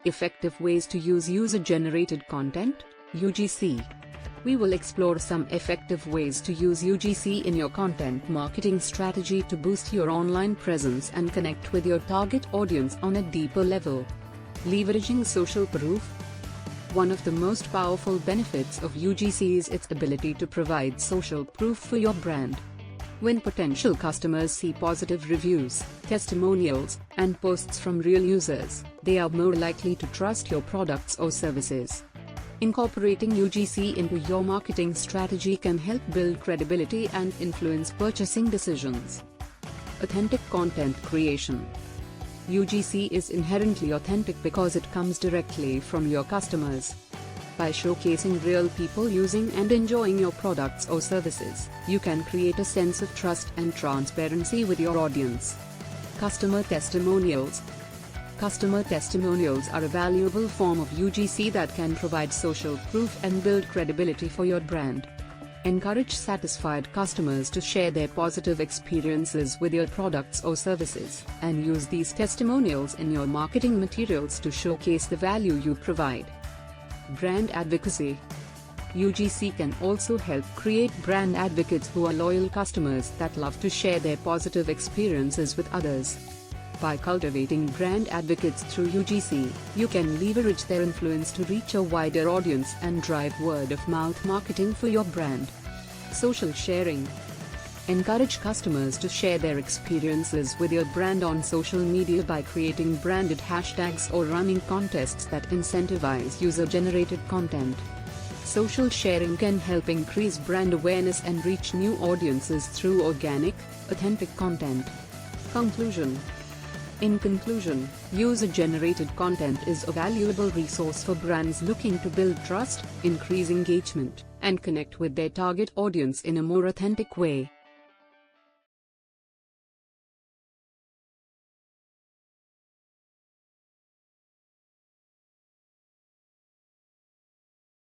Effective ways to use user-generated content, UGC. We will explore some effective ways to use UGC in your content marketing strategy to boost your online presence and connect with your target audience on a deeper level. Leveraging social proof. One of the most powerful benefits of UGC is its ability to provide social proof for your brand. When potential customers see positive reviews, testimonials, and posts from real users, they are more likely to trust your products or services. Incorporating UGC into your marketing strategy can help build credibility and influence purchasing decisions. Authentic content creation. UGC is inherently authentic because it comes directly from your customers. By showcasing real people using and enjoying your products or services, you can create a sense of trust and transparency with your audience. Customer testimonials. Customer testimonials are a valuable form of UGC that can provide social proof and build credibility for your brand. Encourage satisfied customers to share their positive experiences with your products or services, and use these testimonials in your marketing materials to showcase the value you provide. Brand advocacy. UGC can also help create brand advocates who are loyal customers that love to share their positive experiences with others. By cultivating brand advocates through UGC, you can leverage their influence to reach a wider audience and drive word-of-mouth marketing for your brand. Social sharing. Encourage customers to share their experiences with your brand on social media by creating branded hashtags or running contests that incentivize user-generated content. Social sharing can help increase brand awareness and reach new audiences through organic, authentic content. Conclusion. In conclusion, user-generated content is a valuable resource for brands looking to build trust, increase engagement, and connect with their target audience in a more authentic way.